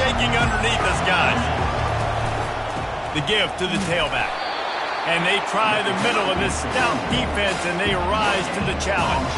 shaking underneath us, guys. The give to the tailback. And they try the middle of this stout defense, and they rise to the challenge.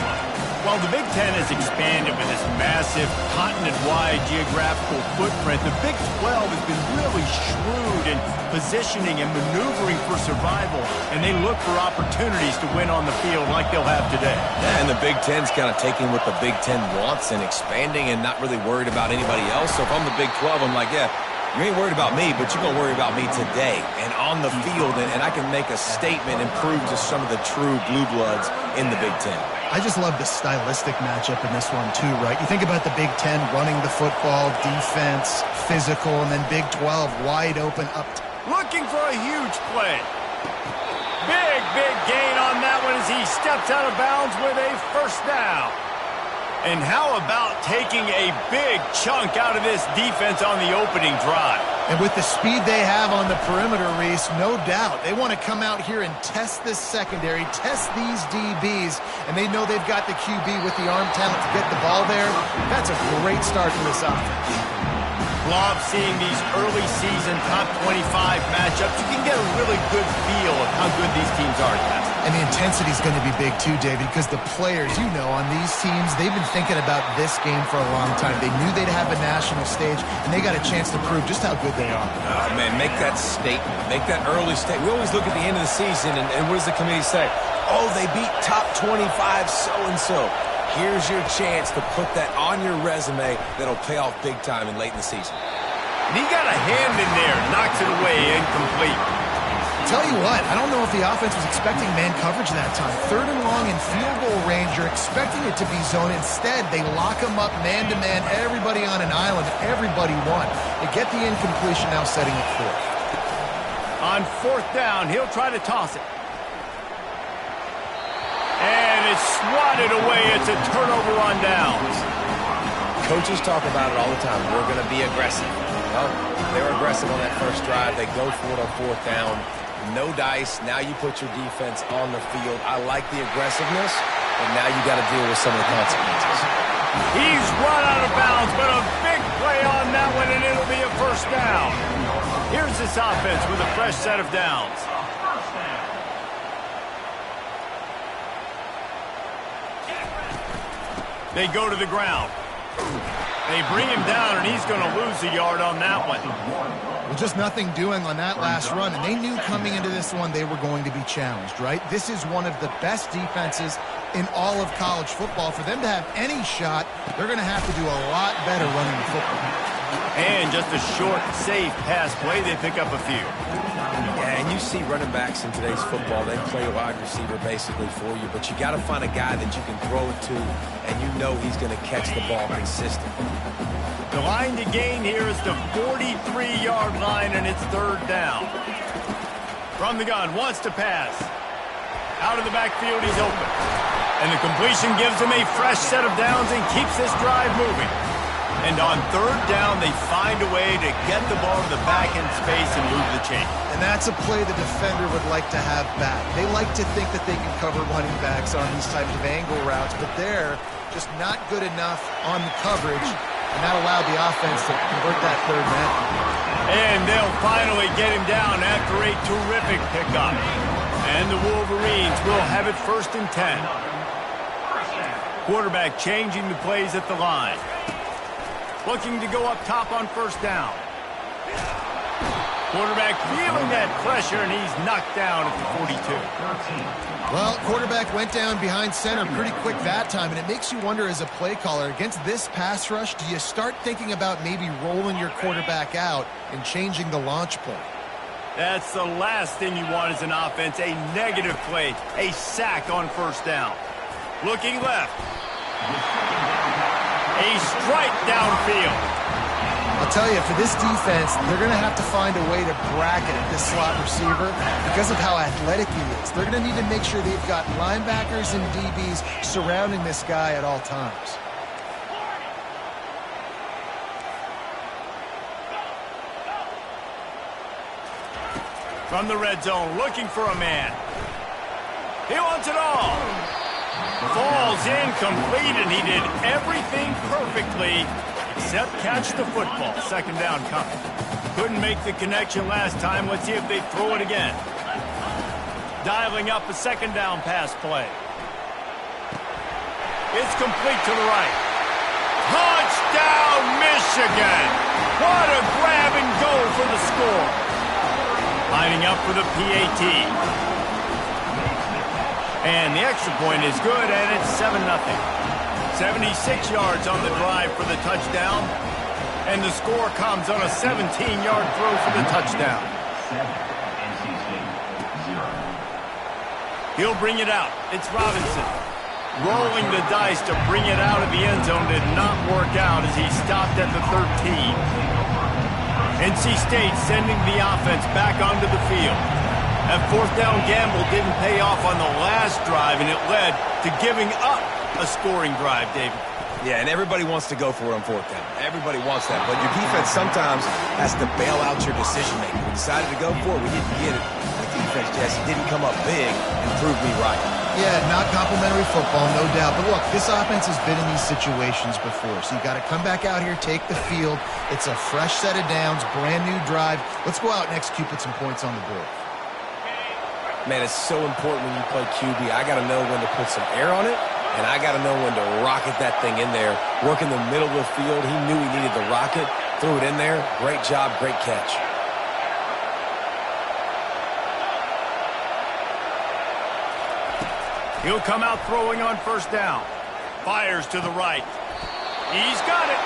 While the Big Ten has expanded with this massive continent-wide geographical footprint, the Big 12 has been really shrewd in positioning and maneuvering for survival, and they look for opportunities to win on the field like they'll have today. Yeah, and the Big Ten's kind of taking what the Big Ten wants and expanding and not really worried about anybody else. So if I'm the Big 12, I'm like, yeah, you ain't worried about me, but you're going to worry about me today and on the field, and I can make a statement and prove to some of the true blue bloods in the Big Ten. I just love the stylistic matchup in this one, too, right? You think about the Big Ten running the football, defense, physical, and then Big 12 wide open up. Looking for a huge play. Big gain on that one as he steps out of bounds with a first down. And how about taking a big chunk out of this defense on the opening drive? And with the speed they have on the perimeter, Reese, no doubt, they want to come out here and test this secondary, test these DBs, and they know they've got the QB with the arm talent to get the ball there. That's a great start for this offense. Love seeing these early season top 25 matchups. You can get a really good feel of how good these teams are, guys. And the intensity is going to be big too, David, because the players, you know, on these teams, they've been thinking about this game for a long time. They knew they'd have a national stage, and they got a chance to prove just how good they are. Oh, man, make that statement. Make that early statement. We always look at the end of the season, and what does the committee say? Oh, they beat top 25 so-and-so. Here's your chance to put that on your resume that'll pay off big time and late in the season. And he got a hand in there, knocks it away, incomplete. Tell you what, I don't know if the offense was expecting man coverage that time. 3rd and long in field goal range, you're expecting it to be zone. Instead, they lock him up man-to-man, everybody on an island, everybody won. They get the incompletion, now setting it 4th. On 4th down, he'll try to toss it. And it's swatted away. It's a turnover on downs. Coaches talk about it all the time. We're going to be aggressive. Well, they were aggressive on that first drive. They go for it on 4th down. No dice. Now you put your defense on the field. I like the aggressiveness, but now you got to deal with some of the consequences. He's run out of bounds, but a big play on that one, and it'll be a first down. Here's this offense with a fresh set of downs. They go to the ground. They bring him down, and he's going to lose a yard on that one. Well, just nothing doing on that last run, and they knew coming into this one they were going to be challenged, right? This is one of the best defenses in all of college football. For them to have any shot, they're going to have to do a lot better running the football. And just a short, safe pass play, they pick up a few. Yeah, and you see running backs in today's football, they play a wide receiver basically for you, but you got to find a guy that you can throw it to, and you know he's going to catch the ball consistently. The line to gain here is the 43-yard line, and it's 3rd down. From the gun, wants to pass. Out of the backfield, he's open. And the completion gives him a fresh set of downs and keeps this drive moving. And on 3rd down, they find a way to get the ball to the back end space and move the chain. And that's a play the defender would like to have back. They like to think that they can cover running backs on these types of angle routes, but they're just not good enough on the coverage, and that allowed the offense to convert that 3rd down. And they'll finally get him down after a terrific pickup. And the Wolverines will have it 1st and 10. Quarterback changing the plays at the line. Looking to go up top on 1st down. Quarterback feeling that pressure, and he's knocked down at the 42. Well, quarterback went down behind center pretty quick that time, and it makes you wonder as a play caller, against this pass rush, do you start thinking about maybe rolling your quarterback out and changing the launch point? That's the last thing you want as an offense, a negative play, a sack on 1st down. Looking left. A strike downfield. I'll tell you, for this defense, they're going to have to find a way to bracket this slot receiver because of how athletic he is. They're going to need to make sure they've got linebackers and DBs surrounding this guy at all times. From the red zone, looking for a man. He wants it all. Falls incomplete, and he did everything perfectly Set, catch the football. Second down coming. Couldn't make the connection last time. Let's see if they throw it again. Dialing up a second down pass play. It's complete to the right. Touchdown, Michigan! What a grab and go for the score. Lining up for the PAT. And the extra point is good, and it's 7-0. 76 yards on the drive for the touchdown. And the score comes on a 17-yard throw for the touchdown. He'll bring it out. It's Robinson. Rolling the dice to bring it out of the end zone did not work out as he stopped at the 13. NC State sending the offense back onto the field. That fourth down gamble didn't pay off on the last drive, and it led to giving up a scoring drive, David. Yeah, and everybody wants to go for it on fourth down. Everybody wants that. But your defense sometimes has to bail out your decision-making. We decided to go for it. We didn't get it. The defense, Jesse, didn't come up big and prove me right. Yeah, not complimentary football, no doubt. But look, this offense has been in these situations before. So you got to come back out here, take the field. It's a fresh set of downs, brand new drive. Let's go out and execute, put some points on the board. Man, it's so important when you play QB. I got to know when to put some air on it, and I got to know when to rocket that thing in there. Work in the middle of the field. He knew he needed the rocket, threw it in there. Great job, great catch. He'll come out throwing on first down. Fires to the right. He's got it.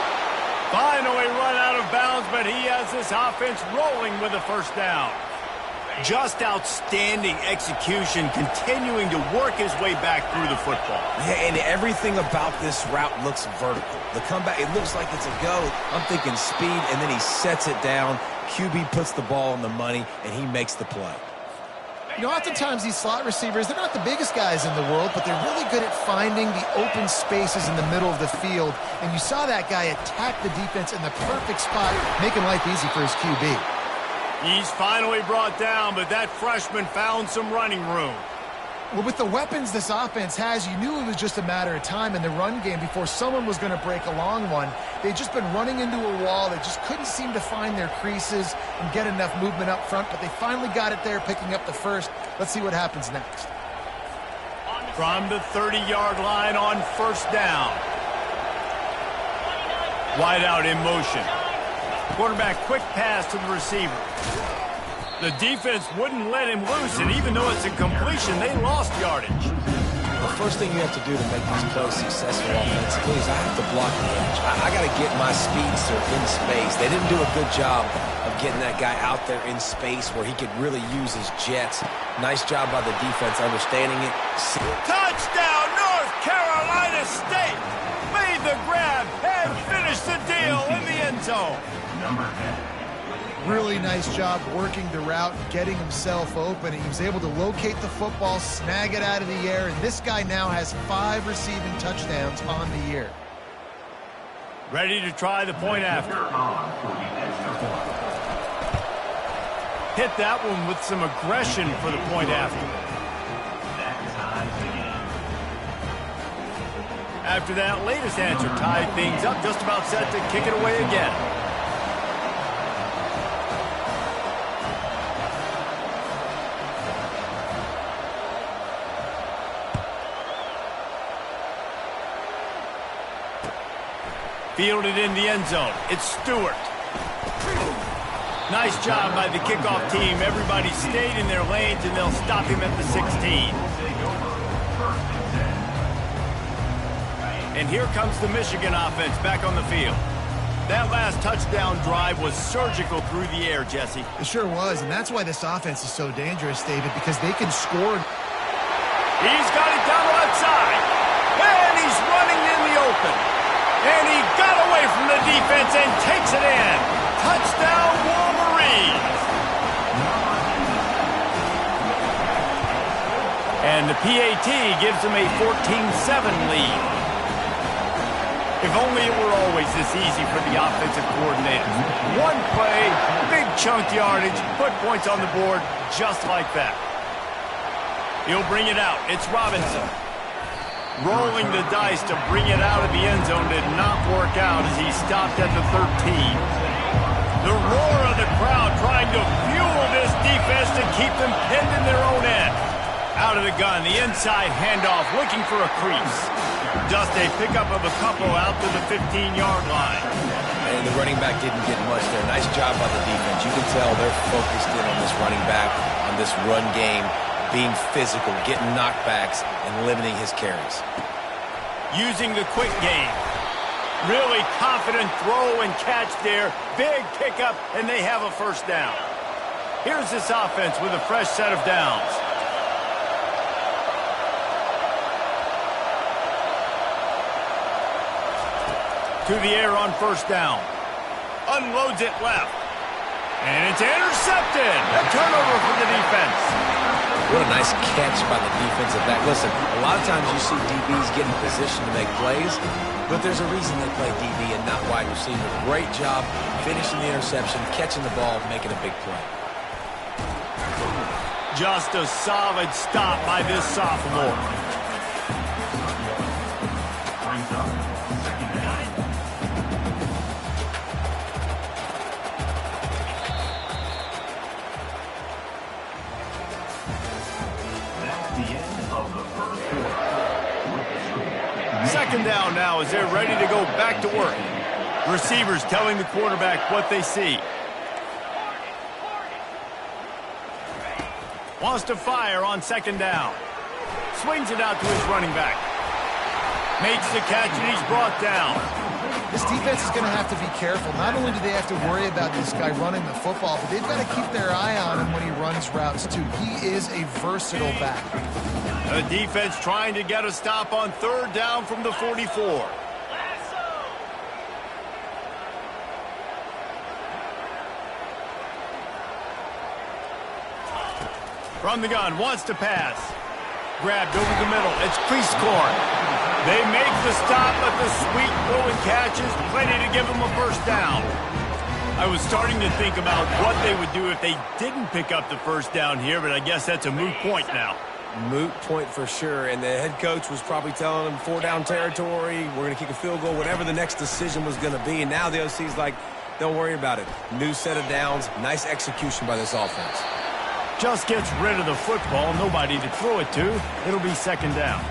Finally run out of bounds, but he has this offense rolling with a first down. Just outstanding execution, continuing to work his way back through the football. Yeah, and everything about this route looks vertical. The comeback, it looks like it's a go. I'm thinking speed, and then he sets it down. QB puts the ball on the money, and he makes the play. You know, oftentimes these slot receivers, they're not the biggest guys in the world, but they're really good at finding the open spaces in the middle of the field. And you saw that guy attack the defense in the perfect spot, making life easy for his QB. He's finally brought down, but that freshman found some running room. Well, with the weapons this offense has, you knew it was just a matter of time in the run game before someone was going to break a long one. They'd just been running into a wall. They just couldn't seem to find their creases and get enough movement up front, but they finally got it there, picking up the first. Let's see what happens next. From the 30-yard line on first down. Wide out in motion. Quarterback quick pass to the receiver. The defense wouldn't let him loose, and even though it's a completion, they lost yardage. The first thing you have to do to make these plays successful offensively is I have to block the edge. I got to get my speedster in space. They didn't do a good job of getting that guy out there in space where he could really use his jets. Nice job by the defense understanding it. Touchdown, North Carolina State! Made the grab and finished the deal in the end zone. Number 10. Really nice job working the route, getting himself open. He was able to locate the football, snag it out of the air, and this guy now has 5 receiving touchdowns on the year. Ready to try the point after. Hit that one with some aggression for the point after. After that latest answer tied things up, just about set to kick it away again. Fielded in the end zone. It's Stewart. Nice job by the kickoff team. Everybody stayed in their lanes, and they'll stop him at the 16. And here comes the Michigan offense back on the field. That last touchdown drive was surgical through the air, Jesse. It sure was, and that's why this offense is so dangerous, David, because they can score. He's got it down the left side, and he's running in the open. And he got away from the defense and takes it in. Touchdown, Wolverines. And the PAT gives him a 14-7 lead. If only it were always this easy for the offensive coordinators. One play, big chunk yardage, put points on the board just like that. He'll bring it out. It's Robinson. Rolling the dice to bring it out of the end zone did not work out as he stopped at the 13. The roar of the crowd trying to fuel this defense to keep them pinned in their own end. Out of the gun, the inside handoff looking for a crease. Just a pickup of a couple out to the 15-yard line. And the running back didn't get much there. Nice job by the defense. You can tell they're focused in on this running back, on this run game, being physical, getting knockbacks, and limiting his carries. Using the quick game. Really confident throw and catch there. Big pickup, and they have a first down. Here's this offense with a fresh set of downs. To the air on first down. Unloads it left. And it's intercepted. A turnover for the defense. What a nice catch by the defensive back. Listen, a lot of times you see DBs get in position to make plays, but there's a reason they play DB and not wide receiver. Great job finishing the interception, catching the ball, making a big play. Just a solid stop by this sophomore. Second down now as they're ready to go back to work. Receivers telling the quarterback what they see. Wants to fire on second down. Swings it out to his running back. Makes the catch and he's brought down. This defense is going to have to be careful. Not only do they have to worry about this guy running the football, but they've got to keep their eye on him when he runs routes too. He is a versatile back. The defense trying to get a stop on third down from the 44. From the gun, wants to pass. Grabbed over the middle. It's Priestcorn. They make the stop, but the sweet throwing catch is plenty to give them a first down. I was starting to think about what they would do if they didn't pick up the first down here, but I guess that's a moot point now. Moot point for sure, and the head coach was probably telling them 4-down territory, we're going to kick a field goal, whatever the next decision was going to be, and now the OC's like, don't worry about it. New set of downs, nice execution by this offense. Just gets rid of the football, nobody to throw it to. It'll be second down.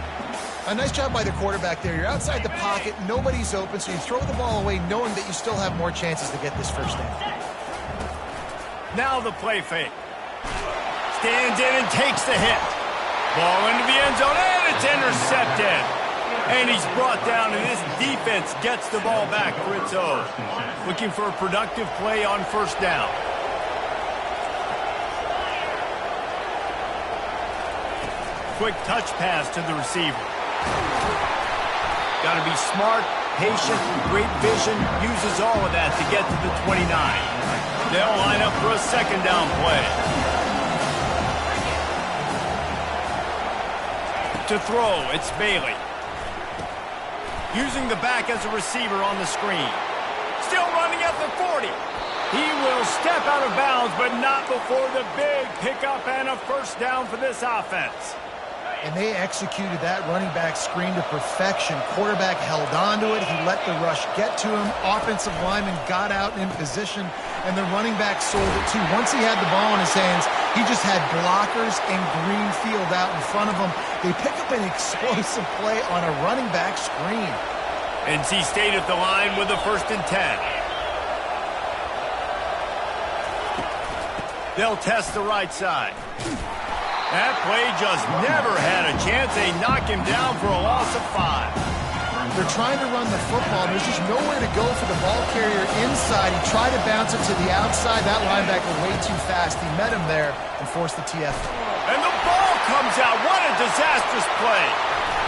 A nice job by the quarterback there. You're outside the pocket, nobody's open, so you throw the ball away knowing that you still have more chances to get this first down. Now the play fake. Stands in and takes the hit. Ball into the end zone, and it's intercepted. And he's brought down, and this defense gets the ball back for its own. Looking for a productive play on first down. Quick touch pass to the receiver. Got to be smart, patient, great vision. Uses all of that to get to the 29. They'll line up for a second down play. To throw, it's Bailey. Using the back as a receiver on the screen. Still running at the 40. He will step out of bounds, but not before the big pickup and a first down for this offense. And they executed that running back screen to perfection. Quarterback held on to it. He let the rush get to him. Offensive lineman got out in position, and the running back sold it too. Once he had the ball in his hands, he just had blockers and green field out in front of him. They pick up an explosive play on a running back screen. NC State at the line with a 1st and 10. They'll test the right side. That play just never had a chance. They knock him down for a loss of 5. They're trying to run the football. There's just nowhere to go for the ball carrier inside. He tried to bounce it to the outside. That linebacker way too fast. He met him there and forced the TF. And the ball comes out. What a disastrous play.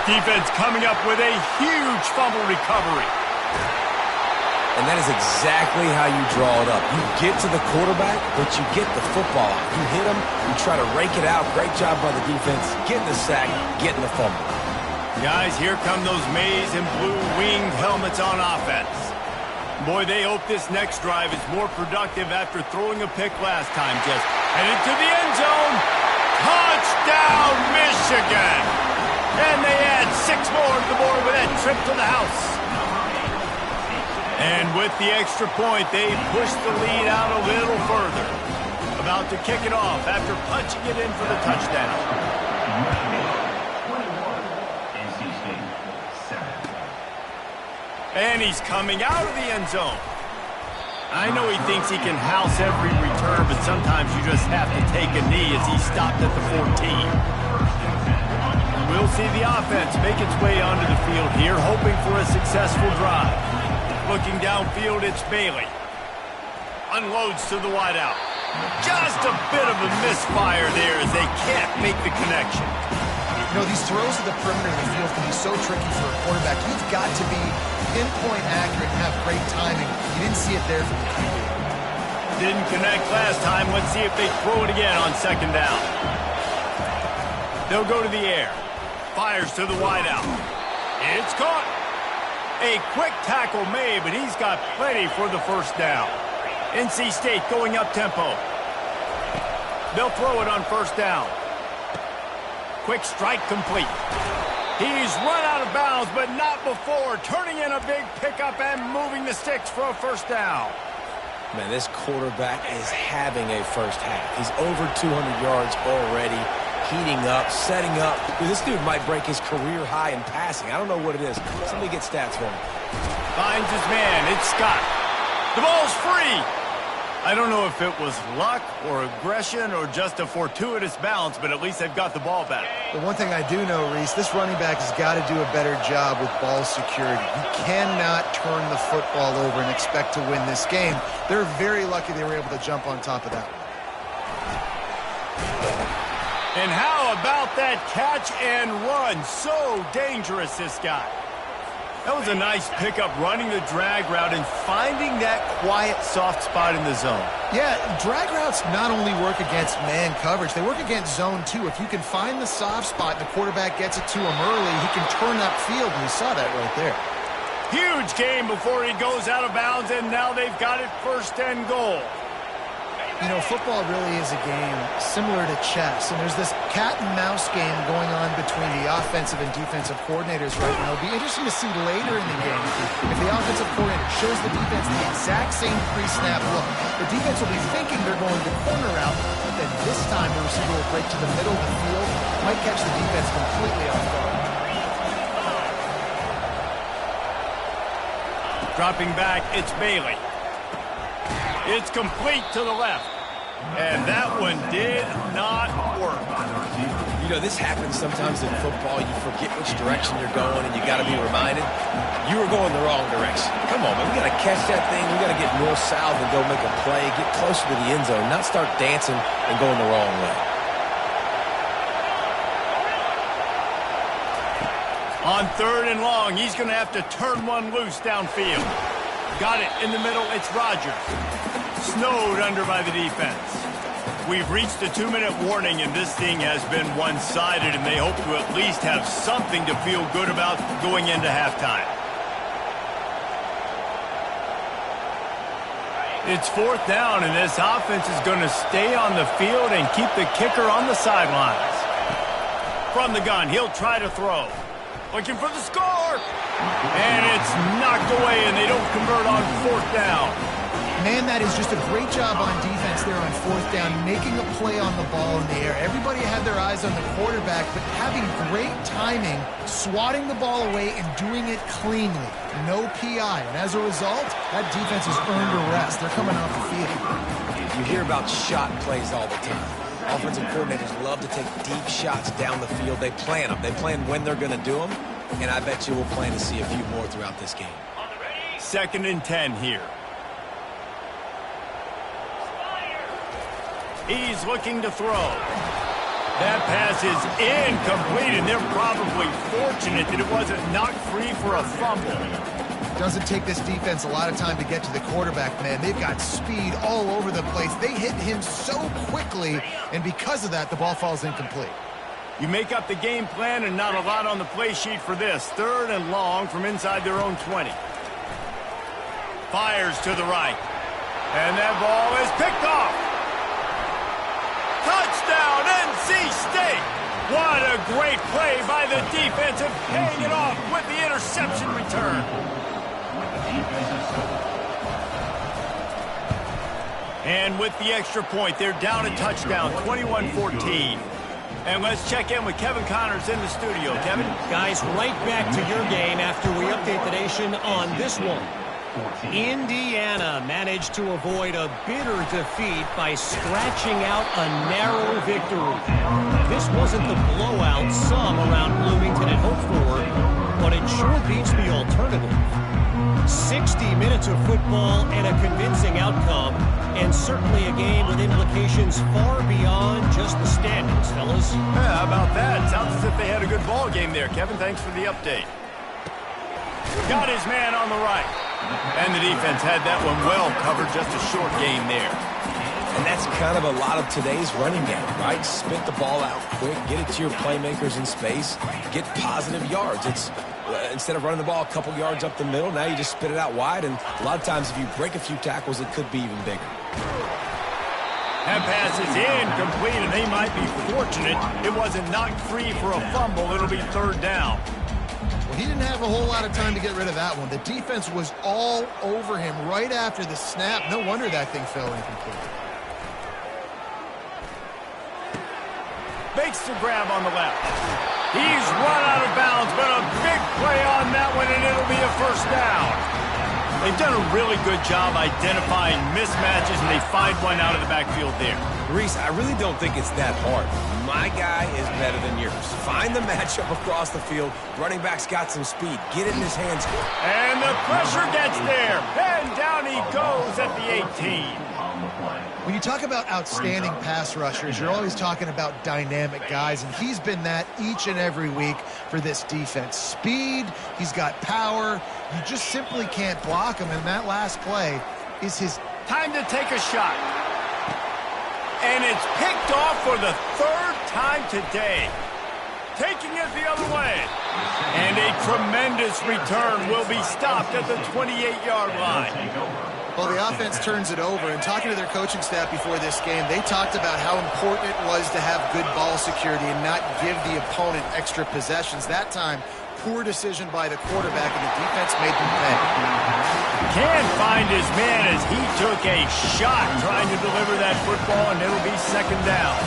Defense coming up with a huge fumble recovery. And that is exactly how you draw it up. You get to the quarterback, but you get the football out. You hit him, you try to rake it out. Great job by the defense. Getting the sack, getting the fumble. Guys, here come those maize and blue winged helmets on offense. Boy, they hope this next drive is more productive after throwing a pick last time. Just headed to the end zone. Touchdown, Michigan! And they add 6 more to the board with that trip to the house. And with the extra point, they push the lead out a little further. About to kick it off after punching it in for the touchdown. And he's coming out of the end zone. I know he thinks he can house every return, but sometimes you just have to take a knee as he stopped at the 14. We'll see the offense make its way onto the field here, hoping for a successful drive. Looking downfield, it's Bailey. Unloads to the wideout. Just a bit of a misfire there as they can't make the connection. You know, these throws to the perimeter of the field can be so tricky for a quarterback. You've got to be pinpoint accurate and have great timing. You didn't see it there from the QB. Didn't connect last time. Let's see if they throw it again on second down. They'll go to the air. Fires to the wideout. It's caught. A quick tackle made, but he's got plenty for the first down. NC State going up-tempo. They'll throw it on first down. Quick strike complete. He's run out of bounds, but not before turning in a big pickup and moving the sticks for a first down. Man, this quarterback is having a first half. He's over 200 yards already, heating up, setting up. This dude might break his career high in passing. I don't know what it is. Somebody get stats for him. Finds his man. It's Scott. The ball's free. I don't know if it was luck or aggression or just a fortuitous bounce, but at least they've got the ball back. The one thing I do know, Reese, this running back has got to do a better job with ball security. You cannot turn the football over and expect to win this game. They're very lucky they were able to jump on top of that one. And how about that catch and run? So dangerous, this guy. That was a nice pickup, running the drag route and finding that quiet, soft spot in the zone. Yeah, drag routes not only work against man coverage, they work against zone too. If you can find the soft spot and the quarterback gets it to him early, he can turn that field, and we saw that right there. Huge game before he goes out of bounds, and now they've got it first and goal. You know, football really is a game similar to chess, and there's this cat and mouse game going on between the offensive and defensive coordinators right now. It'll be interesting to see later in the game if the offensive coordinator shows the defense the exact same pre-snap look. The defense will be thinking they're going to corner out, but then this time the receiver will break to the middle of the field, might catch the defense completely off guard. Dropping back, it's Bailey. It's complete to the left. And that one did not work. You know, this happens sometimes in football. You forget which direction you're going, and you got to be reminded, you were going the wrong direction. Come on, man. We got to catch that thing. We got to get north-south and go make a play, get closer to the end zone, not start dancing and going the wrong way. On third and long, he's going to have to turn one loose downfield. Got it in the middle. It's Rogers. Snowed under by the defense. We've reached the 2-minute warning, and this thing has been one-sided, and they hope to at least have something to feel good about going into halftime. It's fourth down, and this offense is going to stay on the field and keep the kicker on the sidelines. From the gun, he'll try to throw. Looking for the score. And it's knocked away, and they don't convert on fourth down. Man, that is just a great job on defense there on fourth down, making a play on the ball in the air. Everybody had their eyes on the quarterback, but having great timing, swatting the ball away and doing it cleanly. No PI. And as a result, that defense has earned a rest. They're coming off the field. You hear about shot plays all the time. Offensive coordinators love to take deep shots down the field. They plan them. They plan when they're going to do them, and I bet you we'll plan to see a few more throughout this game. 2nd and 10 here. He's looking to throw. That pass is incomplete, and they're probably fortunate that it wasn't knocked free for a fumble. Doesn't take this defense a lot of time to get to the quarterback, man. They've got speed all over the place. They hit him so quickly, and because of that, the ball falls incomplete. You make up the game plan and not a lot on the play sheet for this. 3rd and long from inside their own 20. Fires to the right. And that ball is picked off. Touchdown, NC State! What a great play by the defense and paying it off with the interception return. And with the extra point, they're down a touchdown, 21-14. And let's check in with Kevin Connors in the studio. Kevin? Guys, right back to your game after we update the nation on this one. Indiana managed to avoid a bitter defeat by scratching out a narrow victory. This wasn't the blowout some around Bloomington had hoped for, but it sure beats the alternative. 60 minutes of football and a convincing outcome, and certainly a game with implications far beyond just the standings, fellas. Yeah, how about that? Sounds as if they had a good ball game there. Kevin, thanks for the update. Got his man on the right. And the defense had that one well covered, just a short gain there. And that's kind of a lot of today's running game, right? Spit the ball out quick, get it to your playmakers in space, get positive yards. It's instead of running the ball a couple yards up the middle, now you just spit it out wide, and a lot of times if you break a few tackles, it could be even bigger. That pass is incomplete, and they might be fortunate it wasn't knocked free for a fumble. It'll be third down. Well, he didn't have a whole lot of time to get rid of that one. The defense was all over him right after the snap. No wonder that thing fell incomplete. Makes the grab on the left. He's run out of bounds, but a big play on that one, and it'll be a first down. They've done a really good job identifying mismatches, and they find one out of the backfield there. Reese, I really don't think it's that hard. My guy is better than yours. Find the matchup across the field. Running back's got some speed. Get it in his hands. And the pressure gets there. And down he goes at the 18. When you talk about outstanding pass rushers, you're always talking about dynamic guys, and he's been that each and every week for this defense. Speed, he's got power. You just simply can't block him, and that last play is his time to take a shot. And it's picked off for the third time today. Taking it the other way. And a tremendous return will be stopped at the 28-yard line. Well, the offense turns it over, and talking to their coaching staff before this game, they talked about how important it was to have good ball security and not give the opponent extra possessions. That time, poor decision by the quarterback, and the defense made them pay. Can't find his man as he took a shot trying to deliver that football, and it'll be second down.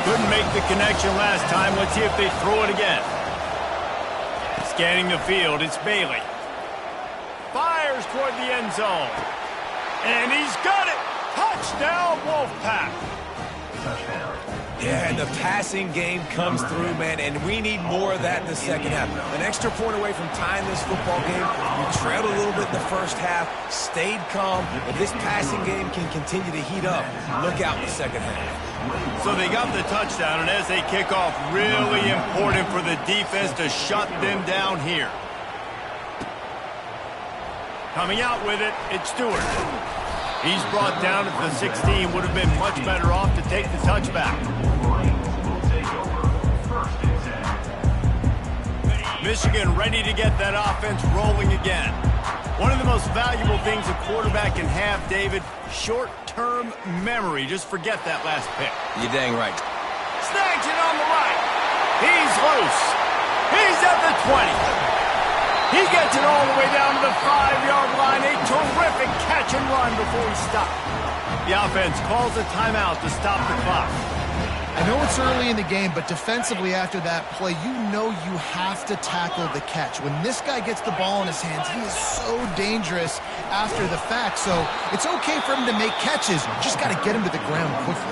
Couldn't make the connection last time. Let's see if they throw it again. Scanning the field, it's Bailey. Fires toward the end zone. And he's got it! Touchdown, Wolfpack! Touchdown. Yeah, and the passing game comes through, man, and we need more of that in the second half. An extra point away from tying this football game. You trailed a little bit in the first half, stayed calm, but this passing game can continue to heat up. Look out in the second half. So they got the touchdown, and as they kick off, really important for the defense to shut them down here. Coming out with it, it's Stewart. He's brought down at the 16. Would have been much better off to take the touchback. Michigan ready to get that offense rolling again. One of the most valuable things a quarterback can have, David, short-term memory. Just forget that last pick. You're dang right. Snags it on the right. He's loose. He's at the 20. He gets it all the way down to the 5-yard line. A terrific catch and run before he stopped. The offense calls a timeout to stop the clock. I know it's early in the game, but defensively after that play, you know you have to tackle the catch. When this guy gets the ball in his hands, he is so dangerous after the fact. So it's okay for him to make catches. You just got to get him to the ground quickly.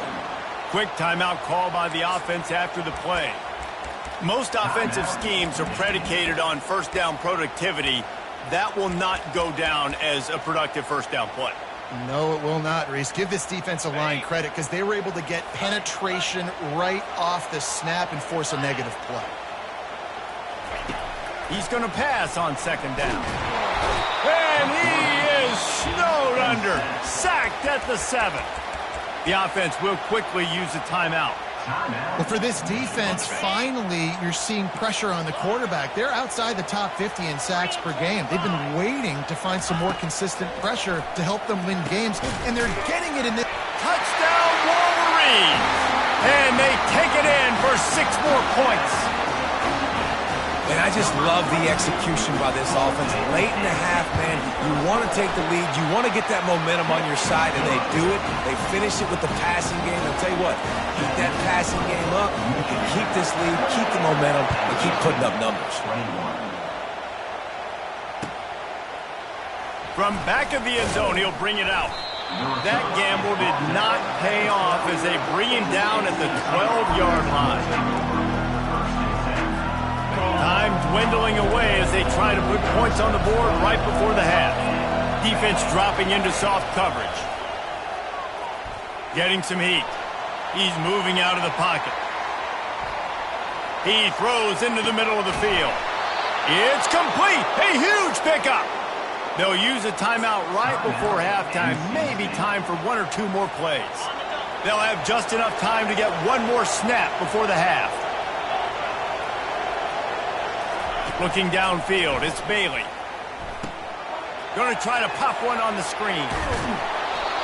Quick timeout call by the offense after the play. Most offensive schemes are predicated on first down productivity. That will not go down as a productive first down play. No, it will not, Reese. Give this defensive line credit because they were able to get penetration right off the snap and force a negative play. He's going to pass on second down. And he is snowed under. Sacked at the 7. The offense will quickly use a timeout. Well, for this defense, finally, you're seeing pressure on the quarterback. They're outside the top 50 in sacks per game. They've been waiting to find some more consistent pressure to help them win games, and they're getting it in this. Touchdown, Wolverines! And they take it in for 6 more points. And I just love the execution by this offense. Late in the half, man, you want to take the lead. You want to get that momentum on your side, and they do it. They finish it with the passing game. I'll tell you what, keep that passing game up. You can keep this lead, keep the momentum, and keep putting up numbers. From back of the end zone, he'll bring it out. That gamble did not pay off as they bring him down at the 12-yard line. Time dwindling away as they try to put points on the board right before the half. Defense dropping into soft coverage. Getting some heat. He's moving out of the pocket. He throws into the middle of the field. It's complete. A huge pickup. They'll use a timeout right before halftime. Maybe time for 1 or 2 more plays. They'll have just enough time to get 1 more snap before the half. Looking downfield, it's Bailey. Going to try to pop one on the screen.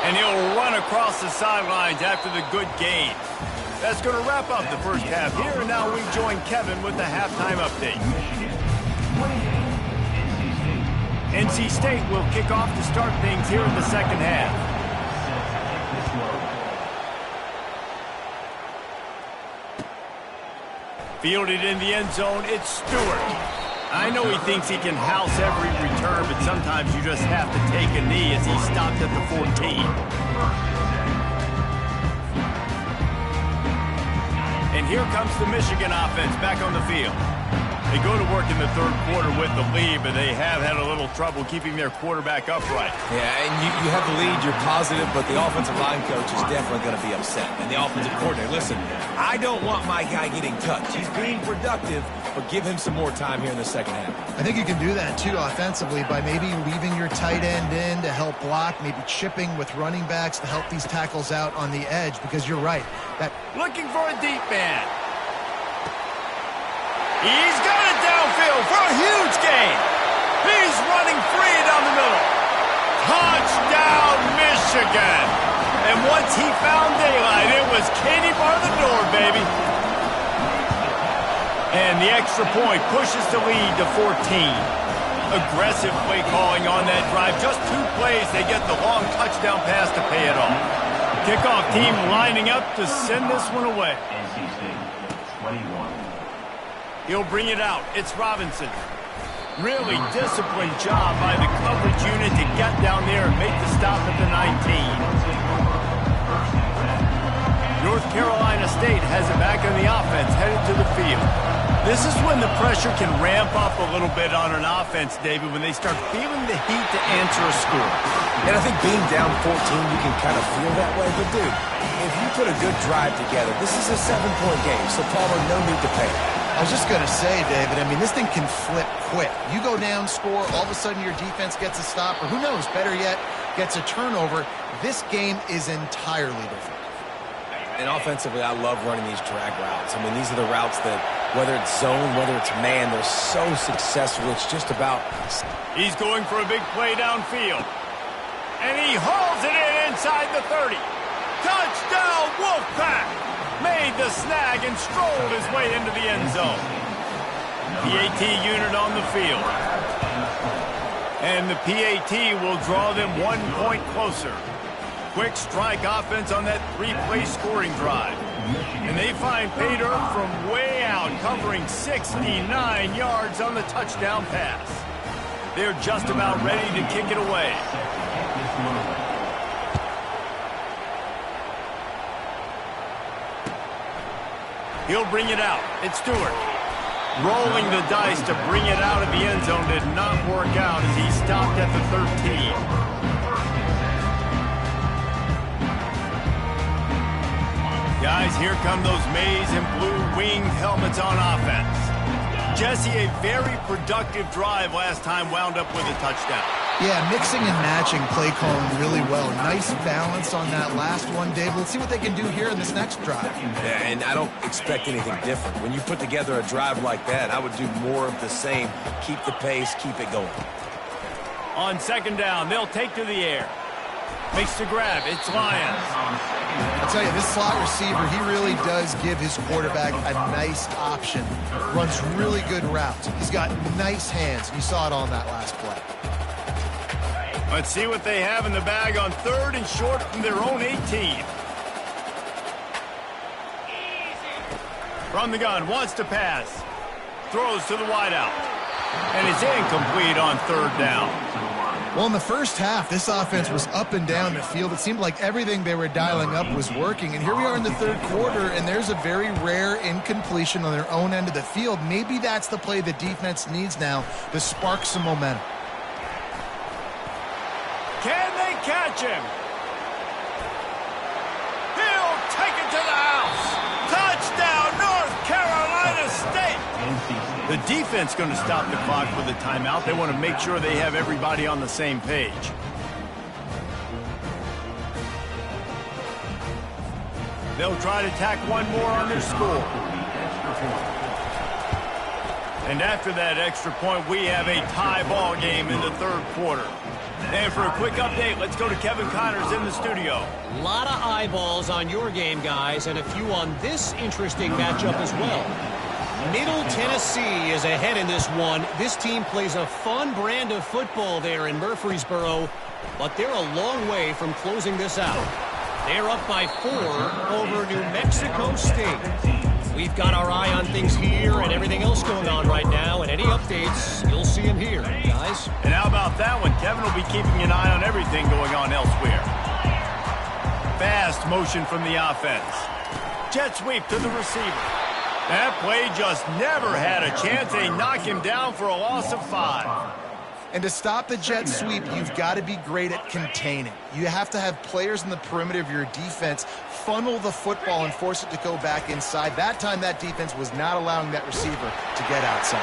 And he'll run across the sidelines after the good gain. That's going to wrap up the first half here, and now we join Kevin with the halftime update. NC State will kick off to start things here in the second half. Fielded in the end zone, it's Stewart. I know he thinks he can house every return, but sometimes you just have to take a knee as he stopped at the 14. And here comes the Michigan offense back on the field. They go to work in the third quarter with the lead, but they have had a little trouble keeping their quarterback upright. Yeah, and you have the lead, you're positive, but the offensive line coach is definitely going to be upset. And the offensive coordinator, listen, I don't want my guy getting touched. He's being productive, but give him some more time here in the second half. I think you can do that, too, offensively, by maybe leaving your tight end in to help block, maybe chipping with running backs to help these tackles out on the edge, because you're right. Looking for a deep man. He's got it downfield for a huge gain. He's running free down the middle. Touchdown, Michigan. And once he found daylight, it was Katie bar the door, baby. And the extra point pushes the lead to 14. Aggressive play calling on that drive. Just 2 plays, they get the long touchdown pass to pay it off. Kickoff team lining up to send this one away. NC State, 21. He'll bring it out. It's Robinson. Really disciplined job by the coverage unit to get down there and make the stop at the 19. North Carolina State has it back in the offense, headed to the field. This is when the pressure can ramp up a little bit on an offense, David, when they start feeling the heat to answer a score. And I think being down 14, you can kind of feel that way. But, dude, if you put a good drive together, this is a 7-point game, so, Palmer, no need to panic. I was just going to say, David, I mean, this thing can flip quick. You go down, score, all of a sudden your defense gets a stop, or who knows, better yet, gets a turnover. This game is entirely different. And offensively, I love running these drag routes. I mean, these are the routes that, whether it's zone, whether it's man, they're so successful. It's just about... He's going for a big play downfield. And he hauls it in inside the 30. Touchdown, Wolfpack! Made the snag and strolled his way into the end zone. PAT unit on the field. And the PAT will draw them 1 point closer. Quick strike offense on that 3-play scoring drive. And they find pay dirt from way out, covering 69 yards on the touchdown pass. They're just about ready to kick it away. He'll bring it out. It's Stewart. Rolling the dice to bring it out of the end zone did not work out as he stopped at the 13. Guys, here come those maize and blue winged helmets on offense. Jesse, a very productive drive last time wound up with a touchdown. Yeah, mixing and matching play calling really well. Nice balance on that last one, Dave. Let's see what they can do here in this next drive. Yeah, and I don't expect anything different. When you put together a drive like that, I would do more of the same. Keep the pace, keep it going. On second down, they'll take to the air. Makes the grab. It's Lions. I'll tell you, this slot receiver, he really does give his quarterback a nice option. Runs really good routes. He's got nice hands. You saw it on that last play. Let's see what they have in the bag on 3rd and short from their own 18. From the gun, wants to pass. Throws to the wideout. And it's incomplete on 3rd down. Well, in the first half, this offense was up and down the field. It seemed like everything they were dialing up was working. And here we are in the 3rd quarter, and there's a very rare incompletion on their own end of the field. Maybe that's the play the defense needs now to spark some momentum. Can they catch him? He'll take it to the house. Touchdown, North Carolina State. The defense going to stop the clock with a timeout. They want to make sure they have everybody on the same page. They'll try to tack one more on their score. And after that extra point, we have a tie ball game in the 3rd quarter. And for a quick update, let's go to Kevin Connors in the studio. A lot of eyeballs on your game, guys, and a few on this interesting matchup as well. Middle Tennessee is ahead in this one. This team plays a fun brand of football there in Murfreesboro, but they're a long way from closing this out. They're up by 4 over New Mexico State. We've got our eye on things here and everything else going on right now, and any updates, you'll see them here, guys. And how about that one? Kevin will be keeping an eye on everything going on elsewhere. Fast motion from the offense. Jet sweep to the receiver. That play just never had a chance. They knock him down for a loss of 5. And to stop the jet sweep, you've got to be great at containing. You have to have players in the perimeter of your defense funnel the football and force it to go back inside. That time, that defense was not allowing that receiver to get outside.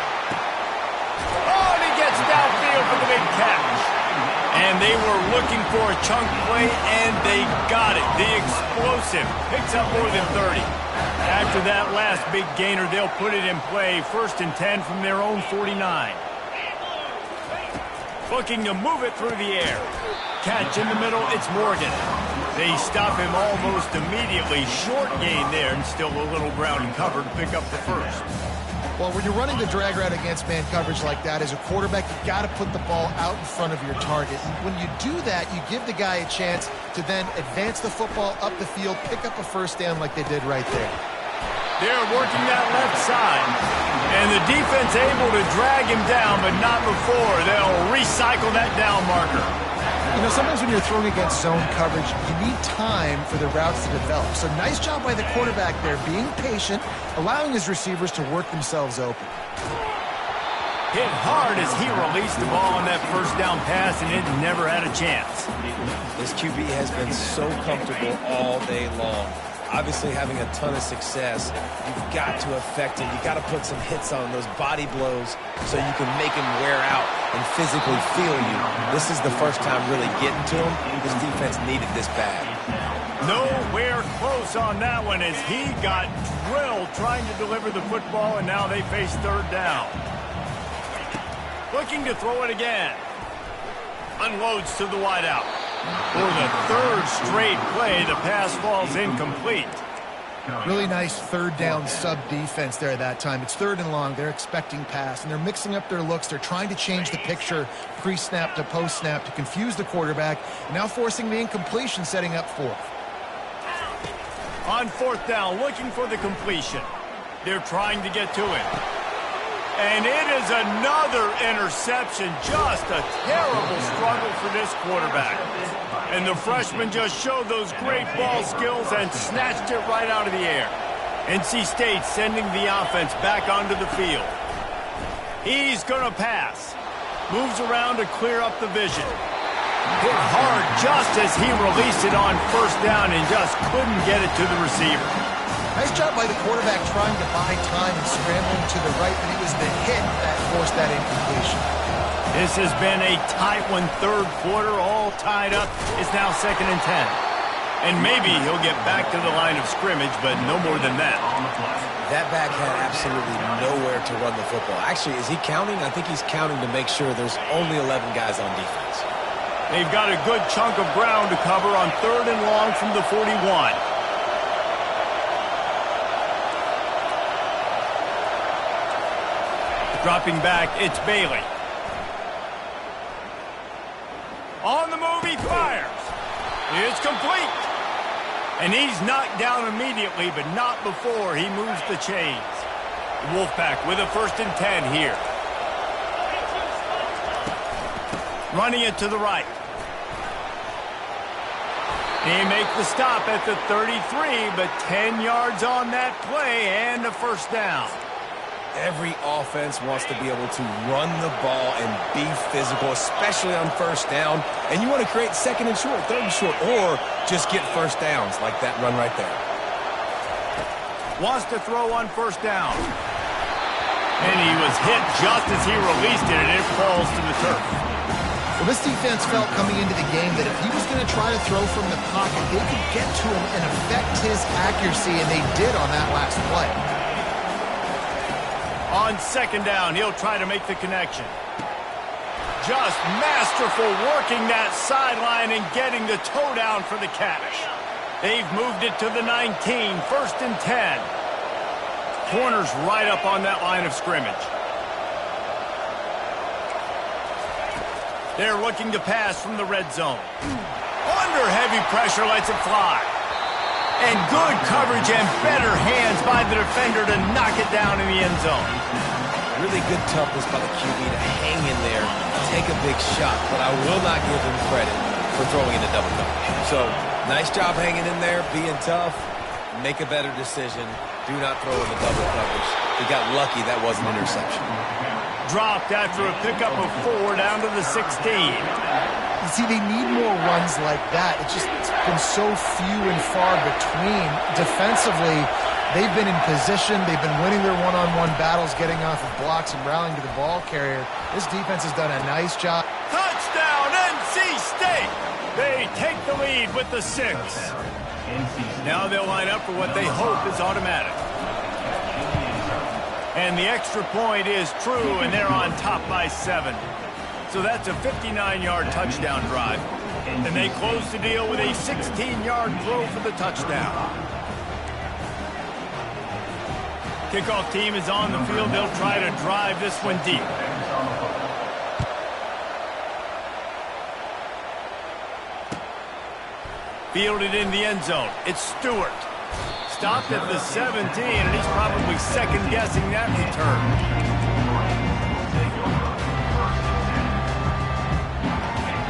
Oh, and he gets downfield for the big catch. And they were looking for a chunk play, and they got it. The explosive picks up more than 30. After that last big gainer, they'll put it in play. 1st and 10 from their own 49. Looking to move it through the air. Catch in the middle, it's Morgan. They stop him almost immediately. Short gain there, and still a little ground and cover to pick up the 1st. Well, when you're running the drag route against man coverage like that, as a quarterback, you've got to put the ball out in front of your target. And when you do that, you give the guy a chance to then advance the football up the field, pick up a 1st down like they did right there. They're working that left side. And the defense able to drag him down, but not before. They'll recycle that down marker. You know, sometimes when you're throwing against zone coverage, you need time for the routes to develop. So nice job by the quarterback there, being patient, allowing his receivers to work themselves open. Hit hard as he released the ball on that 1st down pass, and it never had a chance. This QB has been so comfortable all day long. Obviously having a ton of success, you've got to affect him. You've got to put some hits on those body blows so you can make him wear out and physically feel you. This is the first time really getting to him. This defense needed this bad. Nowhere close on that one as he got drilled trying to deliver the football, and now they face 3rd down. Looking to throw it again. Unloads to the wideout. For the 3rd straight play, the pass falls incomplete. Really nice 3rd down sub defense there at that time. It's 3rd and long. They're expecting pass, and they're mixing up their looks. They're trying to change the picture pre-snap to post-snap to confuse the quarterback, now forcing the incompletion, setting up 4th. On 4th down, looking for the completion. They're trying to get to it. And it is another interception. Just a terrible struggle for this quarterback. And the freshman just showed those great ball skills and snatched it right out of the air. NC State sending the offense back onto the field. He's going to pass. Moves around to clear up the vision. Hit hard just as he released it on 1st down and just couldn't get it to the receiver. Nice job by the quarterback trying to buy time and scrambling to the right, but it was the hit that forced that incompletion. This has been a tight one, 3rd quarter, all tied up. It's now 2nd and 10. And maybe he'll get back to the line of scrimmage, but no more than that. That back had absolutely nowhere to run the football. Actually, is he counting? I think he's counting to make sure there's only 11 guys on defense. They've got a good chunk of ground to cover on 3rd and long from the 41. Dropping back, it's Bailey. On the move, he fires. It's complete. And he's knocked down immediately, but not before he moves the chains. Wolfpack with a 1st and 10 here. Running it to the right. They make the stop at the 33, but 10 yards on that play and a 1st down. Every offense wants to be able to run the ball and be physical, especially on 1st down. And you want to create 2nd and short, 3rd and short, or just get 1st downs like that run right there. Wants to throw on 1st down. And he was hit just as he released it, and it falls to the turf. Well, this defense felt coming into the game that if he was going to try to throw from the pocket, they could get to him and affect his accuracy, and they did on that last play. On 2nd down, he'll try to make the connection. Just masterful working that sideline and getting the toe down for the catch. They've moved it to the 19, 1st and 10. Corners right up on that line of scrimmage. They're looking to pass from the red zone. Under heavy pressure, lets it fly. And good coverage and better hands by the defender to knock it down in the end zone. Really good toughness by the QB to hang in there, take a big shot, but I will not give him credit for throwing into double coverage. So, nice job hanging in there, being tough, make a better decision. Do not throw into double coverage. He got lucky that was an interception. Dropped after a pickup of 4 down to the 16. You see, they need more runs like that. It's been so few and far between. Defensively, they've been in position. They've been winning their one-on-one battles, getting off of blocks and rallying to the ball carrier. This defense has done a nice job. Touchdown, NC State! They take the lead with the 6. Now they'll line up for what they hope is automatic. And the extra point is true, and they're on top by 7. So that's a 59-yard touchdown drive. And they close the deal with a 16-yard throw for the touchdown. Kickoff team is on the field. They'll try to drive this one deep. Fielded in the end zone. It's Stewart. Stopped at the 17, and he's probably second-guessing that return.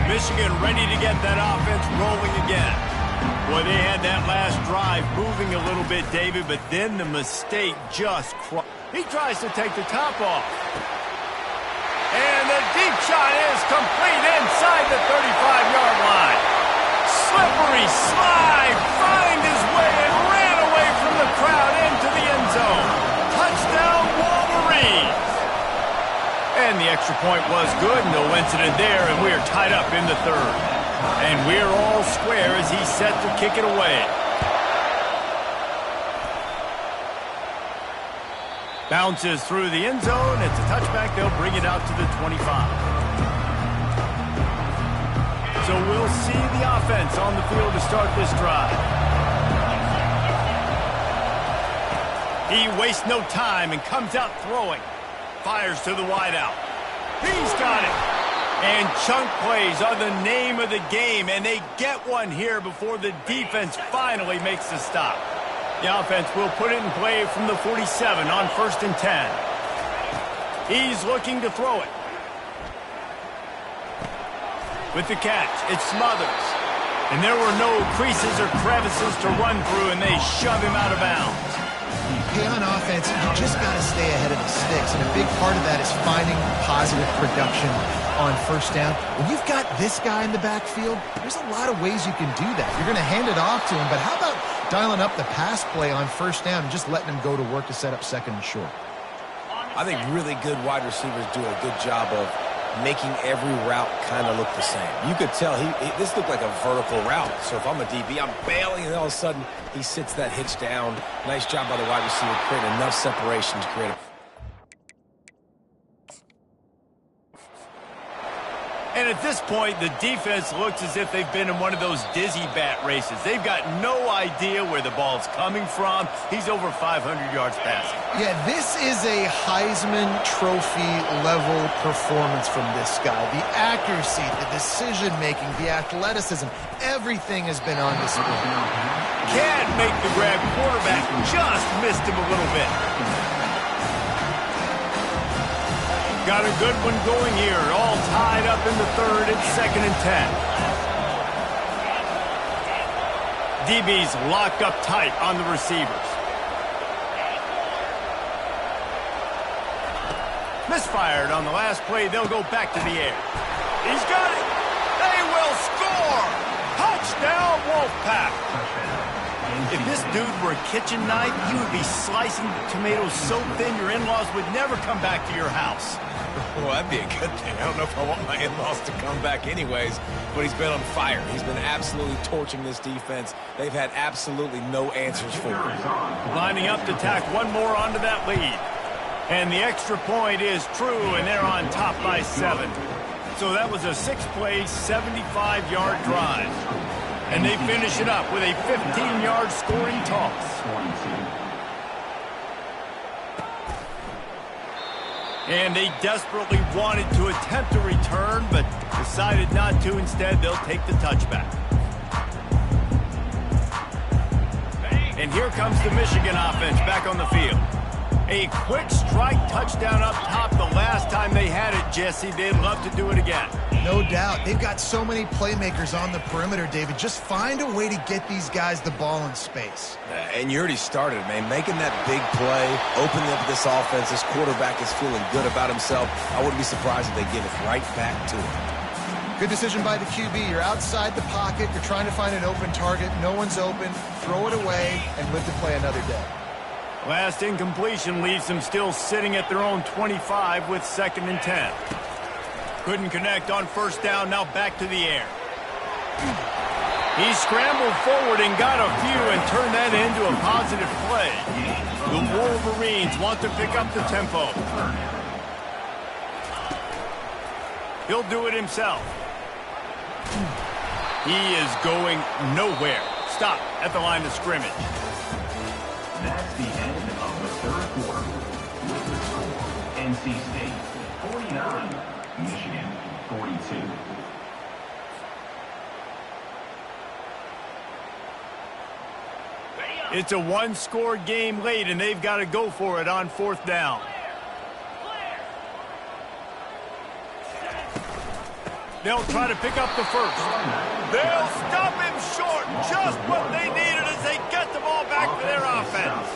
Michigan ready to get that offense rolling again. Boy, they had that last drive moving a little bit, David, but then the mistake just crushed. He tries to take the top off. And the deep shot is complete inside the 35-yard line. Slippery slide, find his way and ran away from the crowd into the end zone. Touchdown, Wolverines. And the extra point was good, no incident there, and we are tied up in the 3rd. And we're all square as he's set to kick it away. Bounces through the end zone. It's a touchback. They'll bring it out to the 25. So we'll see the offense on the field to start this drive. He wastes no time and comes out throwing. Fires to the wideout. He's got it. And chunk plays are the name of the game, and they get one here before the defense finally makes the stop. The offense will put it in play from the 47 on 1st and 10. He's looking to throw it. With the catch, it's Smothers. And there were no creases or crevices to run through, and they shove him out of bounds. Hey, on offense, you just got to stay ahead of the sticks, and a big part of that is finding positive production on 1st down. When you've got this guy in the backfield, there's a lot of ways you can do that. You're going to hand it off to him, but how about dialing up the pass play on 1st down and just letting him go to work to set up 2nd and short? I think really good wide receivers do a good job of making every route kind of look the same. You could tell this looked like a vertical route. So if I'm a DB, I'm bailing, and all of a sudden he sits that hitch down. Nice job by the wide receiver, creating enough separation to create a... And at this point, the defense looks as if they've been in one of those dizzy bat races. They've got no idea where the ball's coming from. He's over 500 yards passing. Yeah, this is a Heisman Trophy level performance from this guy. The accuracy, the decision-making, the athleticism, everything has been on display. Can't make the grab. Quarterback just missed him a little bit. Got a good one going here. All tied up in the third. It's 2nd and 10. DB's locked up tight on the receivers. Misfired on the last play. They'll go back to the air. He's got it. They will score. Touchdown, Wolfpack. If this dude were a kitchen knife, he would be slicing tomatoes so thin your in-laws would never come back to your house. Well, that'd be a good thing. I don't know if I want my in-laws to come back anyways, but he's been on fire. He's been absolutely torching this defense. They've had absolutely no answers for him. Lining up to tack one more onto that lead. And the extra point is true, and they're on top by 7. So that was a 6-play, 75-yard drive. And they finish it up with a 15-yard scoring toss. And they desperately wanted to attempt a return, but decided not to. Instead, they'll take the touchback. And here comes the Michigan offense back on the field. A quick strike touchdown up top the last time they had it, Jesse. They'd love to do it again. No doubt. They've got so many playmakers on the perimeter, David. Just find a way to get these guys the ball in space. And you already started, man. Making that big play, opening up this offense. This quarterback is feeling good about himself. I wouldn't be surprised if they give it right back to him. Good decision by the QB. You're outside the pocket. You're trying to find an open target. No one's open. Throw it away and live to play another day. Last incompletion leaves them still sitting at their own 25 with 2nd and 10. Couldn't connect on first down, now back to the air. He scrambled forward and got a few and turned that into a positive play. The Wolverines want to pick up the tempo. He'll do it himself. He is going nowhere. Stop at the line of scrimmage. That's the end of the third quarter. NC State 49, Michigan 42. It's a one-score game late, and they've got to go for it on 4th down. They'll try to pick up the first. They'll stop him short. Just what they needed as they get the ball back to their offense.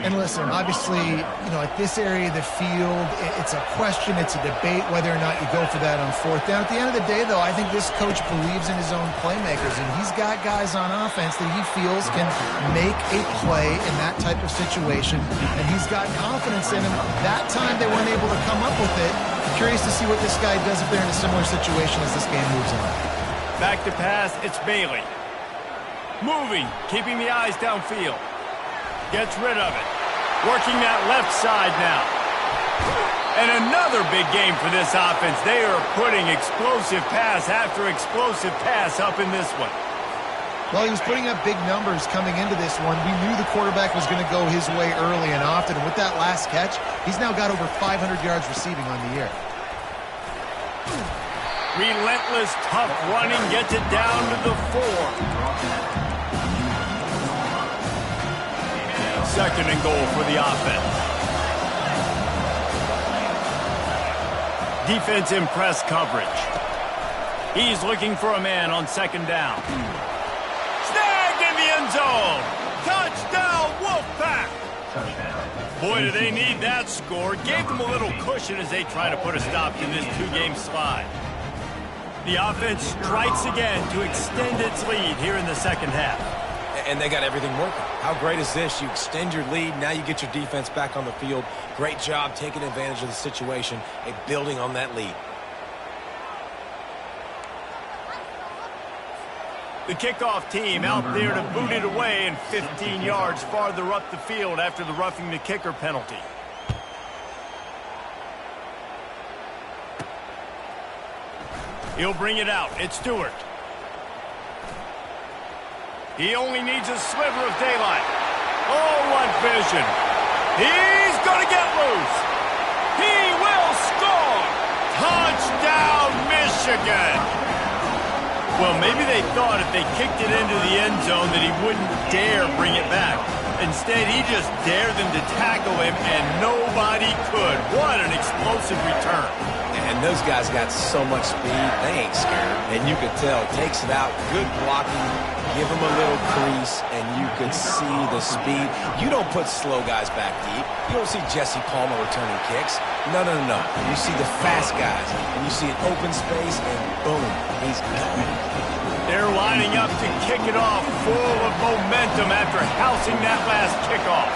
And listen, obviously, at this area of the field, it's a question, it's a debate whether or not you go for that on 4th down. At the end of the day, though, I think this coach believes in his own playmakers, and he's got guys on offense that he feels can make a play in that type of situation, and he's got confidence in him. That time they weren't able to come up with it. Curious to see what this guy does if they're in a similar situation as this game moves on. Back to pass, it's Bailey. Moving, keeping the eyes downfield. Gets rid of it. Working that left side now. And another big game for this offense. They are putting explosive pass after explosive pass up in this one. Well, he was putting up big numbers coming into this one. We knew the quarterback was going to go his way early and often. And with that last catch, he's now got over 500 yards receiving on the year. Relentless, tough running gets it down to the 4. 2nd and goal for the offense. Defense in press coverage. He's looking for a man on 2nd down. Snagged in the end zone. Touchdown, Wolfpack. Boy, do they need that score. Gave them a little cushion as they try to put a stop to this 2-game slide. The offense strikes again to extend its lead here in the 2nd half. And they got everything working. How great is this? You extend your lead, now you get your defense back on the field. Great job taking advantage of the situation and building on that lead. The kickoff team out there to boot it away and 15 yards farther up the field after the roughing the kicker penalty. He'll bring it out. It's Stewart. He only needs a sliver of daylight. Oh, what vision. He's going to get loose. He will score. Touchdown, Michigan. Well, maybe they thought if they kicked it into the end zone that he wouldn't dare bring it back. Instead, he just dared them to tackle him, and nobody could. What an explosive return. And those guys got so much speed, they ain't scared. And you could tell, takes it out, good blocking, give him a little crease, and you could see the speed. You don't put slow guys back deep. You don't see Jesse Palmer returning kicks. No. You see the fast guys, and you see an open space, and boom, he's gone. They're lining up to kick it off full of momentum after housing that last kickoff.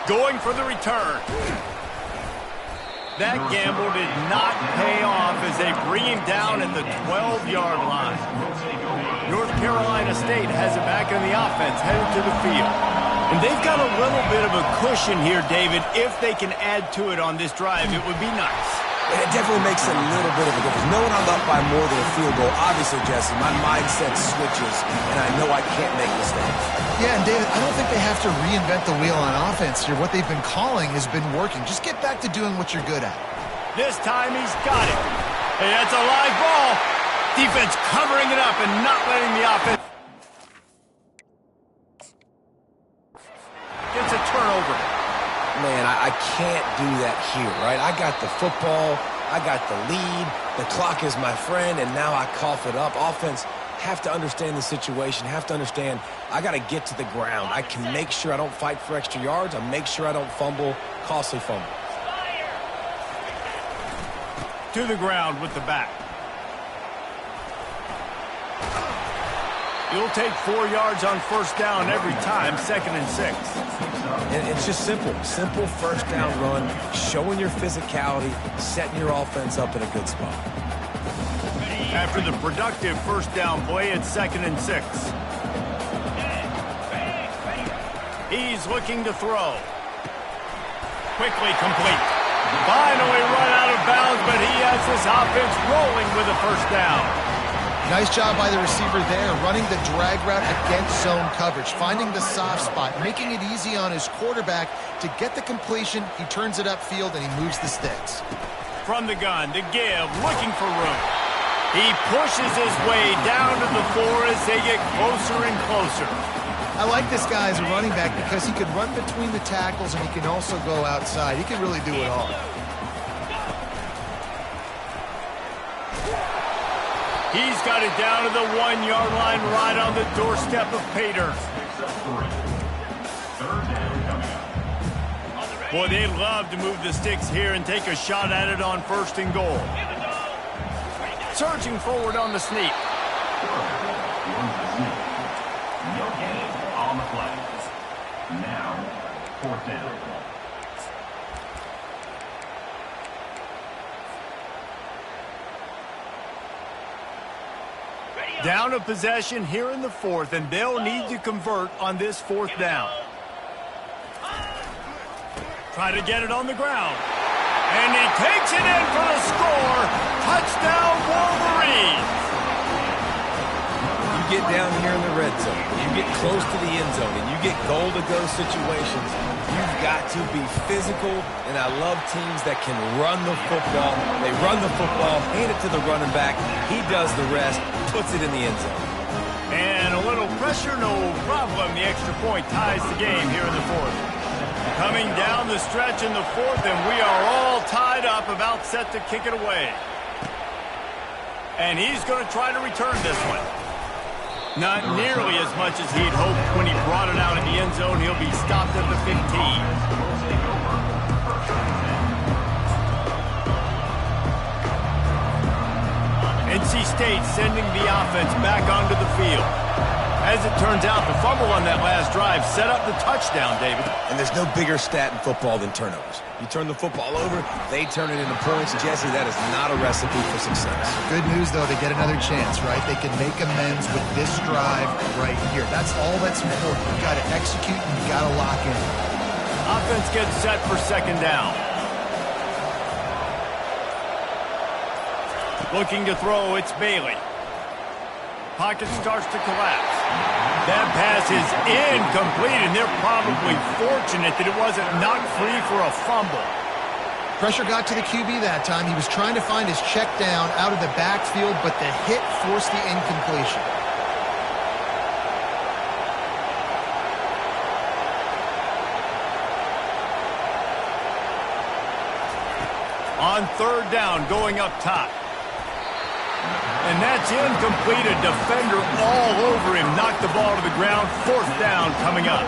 Going for the return. That gamble did not pay off as they bring him down at the 12-yard line. North Carolina State has it back in the offense, headed to the field. And they've got a little bit of a cushion here, David. If they can add to it on this drive, it would be nice. It definitely makes a little bit of a difference. Knowing I'm up by more than a field goal, obviously, Jesse, my mindset switches, and I know I can't make mistakes. Yeah, and David, I don't think they have to reinvent the wheel on offense here. What they've been calling has been working. Just get back to doing what you're good at. This time he's got it. Hey, that's a live ball. Defense covering it up and not letting the offense. Gets a turnover. Man, I can't do that here, right? I got the football, I got the lead, the clock is my friend, and now I cough it up. Offense have to understand the situation, have to understand I got to get to the ground. I can make sure I don't fight for extra yards. I make sure I don't fumble, costly fumble. To the ground with the back. He'll take 4 yards on first down every time, 2nd and 6. And it's just simple. Simple first down run, showing your physicality, setting your offense up in a good spot. After the productive first down play, it's 2nd and 6. He's looking to throw. Quickly complete. Finally run out of bounds, but he has this offense rolling with a first down. Nice job by the receiver there, running the drag route against zone coverage, finding the soft spot, making it easy on his quarterback to get the completion. He turns it upfield, and he moves the sticks. From the gun, the give, looking for room. He pushes his way down to the 4 as they get closer and closer. I like this guy as a running back because he can run between the tackles, and he can also go outside. He can really do it all. He's got it down to the 1-yard line right on the doorstep of Pater. Boy, they'd love to move the sticks here and take a shot at it on 1st and goal. Surging forward on the sneak. No gain on the play. Now, 4th down. Down a possession here in the 4th, and they'll need to convert on this 4th down. Try to get it on the ground. And he takes it in for the score. Touchdown, Wolverines. You get down here in the red zone, you get close to the end zone, and you get goal-to-go situations, you've got to be physical, and I love teams that can run the football. They run the football, hand it to the running back, he does the rest, puts it in the end zone. And a little pressure, no problem. The extra point ties the game here in the 4th. Coming down the stretch in the 4th, and we are all tied up, about set to kick it away. And he's going to try to return this one. Not nearly as much as he'd hoped when he brought it out in the end zone. He'll be stopped at the 15. NC State sending the offense back onto the field. As it turns out, the fumble on that last drive set up the touchdown, David. And there's no bigger stat in football than turnovers. You turn the football over, they turn it into points. Jesse, that is not a recipe for success. Good news, though, they get another chance, right? They can make amends with this drive right here. That's all that's important. You've got to execute, and you've got to lock in. Offense gets set for second down. Looking to throw, it's Bailey. Pocket starts to collapse. That pass is incomplete, and they're probably fortunate that it wasn't knocked free for a fumble. Pressure got to the QB that time. He was trying to find his check down out of the backfield, but the hit forced the incompletion. On third down, going up top. And that's incomplete. A defender all over him. Knocked the ball to the ground. Fourth down coming up.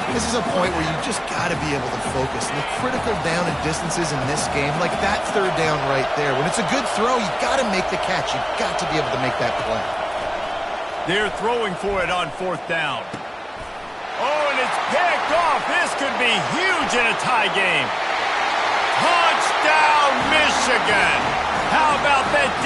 This is a point where you just got to be able to focus. The critical down and distances in this game, like that third down right there. When it's a good throw, you got to make the catch. You got to be able to make that play. They're throwing for it on fourth down. Oh, and it's picked off. This could be huge in a tie game. Touchdown, Michigan. How about that D?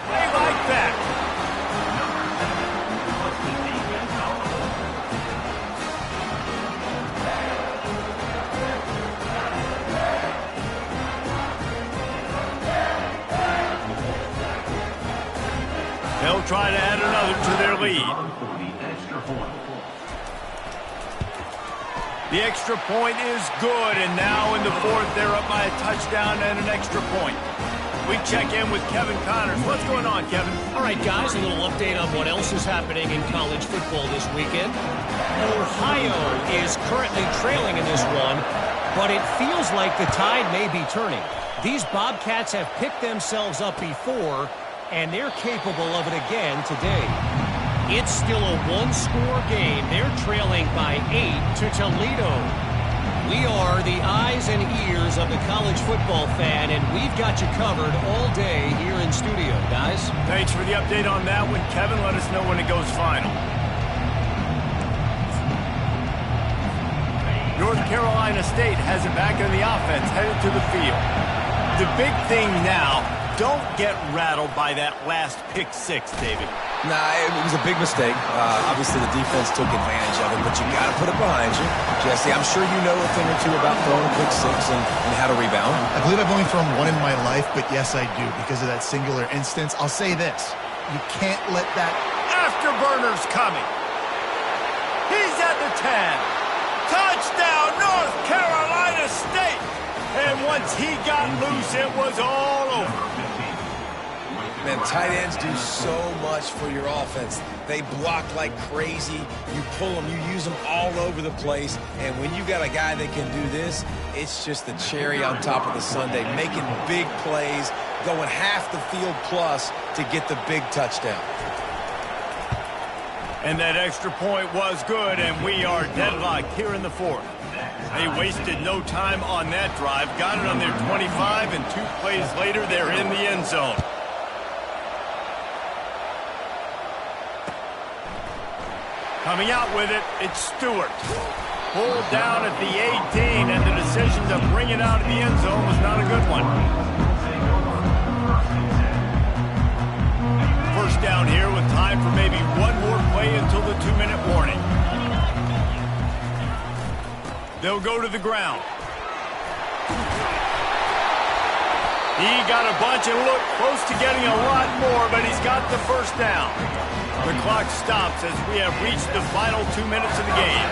They like that. They'll try to add another to their lead. The extra point is good, and now in the fourth, they're up by a touchdown and an extra point. We check in with Kevin Connors. What's going on, Kevin? All right, guys, a little update on what else is happening in college football this weekend. Ohio is currently trailing in this one, but it feels like the tide may be turning. These Bobcats have picked themselves up before, and they're capable of it again today. It's still a one-score game. They're trailing by 8 to Toledo. We are the eyes and ears of the college football fan, and we've got you covered all day here in studio, guys. Thanks for the update on that one, Kevin. Let us know when it goes final. North Carolina State has it back in the offense, headed to the field. The big thing now, don't get rattled by that last pick six, David. Nah, it was a big mistake. Obviously, the defense took advantage of it, but you got to put it behind you. Jesse, I'm sure you know a thing or two about throwing a pick six and how to rebound. I believe I've only thrown one in my life, but yes, I do because of that singular instance. I'll say this. You can't let that afterburner's coming. He's at the 10. Touchdown, North Carolina State. And once he got loose, it was all over. Man, tight ends do so much for your offense. They block like crazy. You pull them, you use them all over the place. And when you got a guy that can do this, it's just the cherry on top of the sundae, making big plays, going half the field plus to get the big touchdown. And that extra point was good, and we are deadlocked here in the fourth. They wasted no time on that drive, got it on their 25, and 2 plays later, they're in the end zone. Coming out with it, it's Stewart. Pulled down at the 18, and the decision to bring it out of the end zone was not a good one. First down here with time for maybe one more play until the 2-minute warning. They'll go to the ground. He got a bunch and looked close to getting a lot more, but he's got the first down. The clock stops as we have reached the final 2 minutes of the game.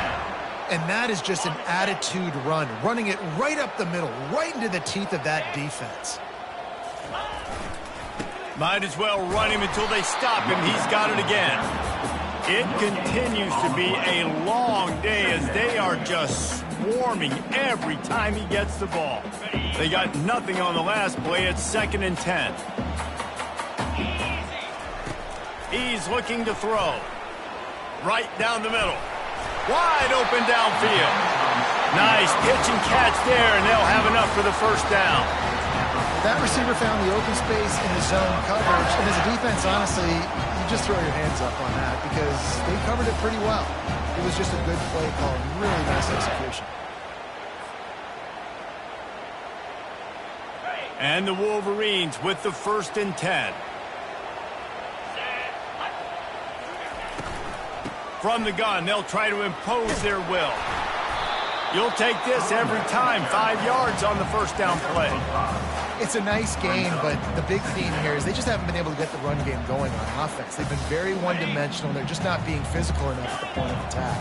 And that is just an attitude run, running it right up the middle, right into the teeth of that defense. Might as well run him until they stop him. He's got it again. It continues to be a long day as they are just swarming every time he gets the ball. They got nothing on the last play. It's 2nd and 10. He's looking to throw. Right down the middle. Wide open downfield. Nice pitch and catch there, and they'll have enough for the first down. That receiver found the open space in the zone coverage, and as a defense, honestly, you just throw your hands up on that because they covered it pretty well. It was just a good play call, really nice execution. And the Wolverines with the 1st and 10. From the gun, they'll try to impose their will. You'll take this every time. 5 yards on the first down play. It's a nice game, but the big theme here is they just haven't been able to get the run game going on offense. They've been very one-dimensional. They're just not being physical enough at the point of attack.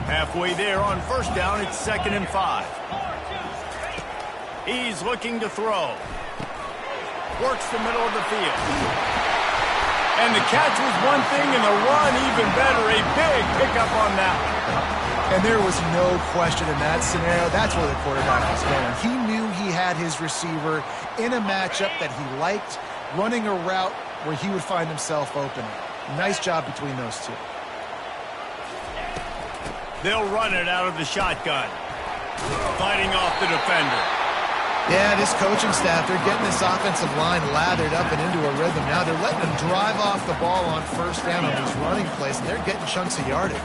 Halfway there on first down, it's 2nd and 5. He's looking to throw. Works the middle of the field. And the catch was one thing, and the run even better. A big pickup on that one. And there was no question in that scenario. That's where the quarterback was going. He knew he had his receiver in a matchup that he liked, running a route where he would find himself open. Nice job between those two. They'll run it out of the shotgun. Fighting off the defender. Yeah, this coaching staff, they're getting this offensive line lathered up and into a rhythm. Now they're letting them drive off the ball on first down on these running plays, and they're getting chunks of yardage.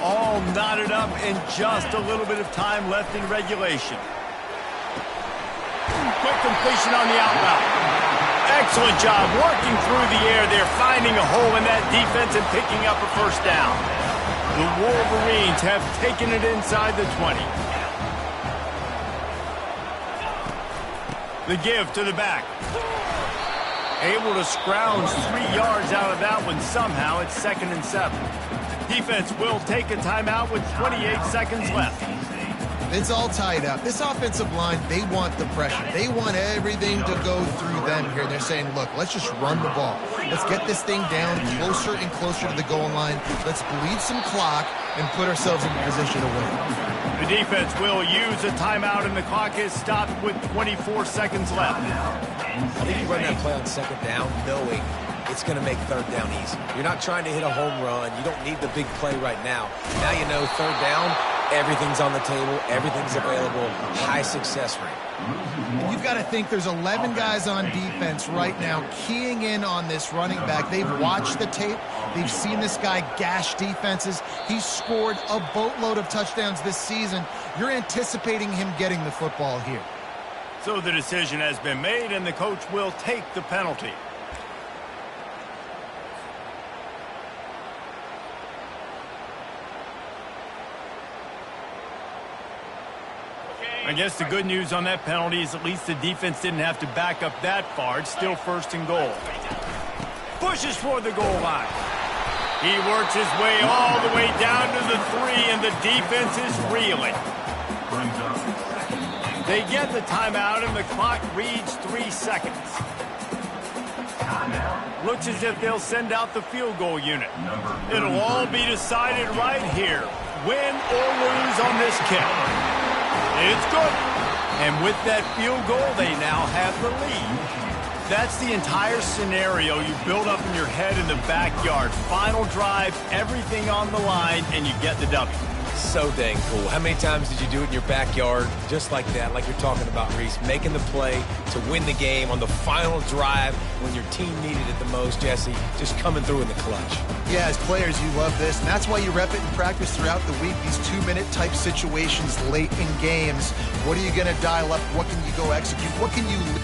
All knotted up and just a little bit of time left in regulation. Quick completion on the out route. Excellent job working through the air. They're finding a hole in that defense and picking up a first down. The Wolverines have taken it inside the 20. The give to the back. Able to scrounge 3 yards out of that one somehow. It's 2nd and 7. Defense will take a timeout with 28 seconds left. It's all tied up. This offensive line, they want the pressure. They want everything to go through them here. They're saying, look, let's just run the ball. Let's get this thing down closer and closer to the goal line. Let's bleed some clock and put ourselves in position to win. The defense will use a timeout, and the clock is stopped with 24 seconds left. I think you run that play on 2nd down knowing it's going to make 3rd down easy. You're not trying to hit a home run. You don't need the big play right now. Now you know 3rd down, everything's on the table, everything's available, high success rate. You've got to think there's 11 guys on defense right now keying in on this running back. They've watched the tape. They've seen this guy gash defenses. He's scored a boatload of touchdowns this season. You're anticipating him getting the football here. So the decision has been made, and the coach will take the penalty. I guess the good news on that penalty is at least the defense didn't have to back up that far. It's still 1st and goal. Pushes for the goal line. He works his way all the way down to the 3, and the defense is reeling. They get the timeout, and the clock reads 3 seconds. Looks as if they'll send out the field goal unit. It'll all be decided right here, win or lose on this kick. It's good. And with that field goal, they now have the lead. That's the entire scenario you build up in your head in the backyard. Final drive, everything on the line, and you get the W. So dang cool. How many times did you do it in your backyard just like that, like you're talking about, Reese, making the play to win the game on the final drive when your team needed it the most, Jesse, just coming through in the clutch. Yeah, as players, you love this, and that's why you rep it in practice throughout the week, these 2-minute type situations late in games. What are you going to dial up? What can you go execute? What can you...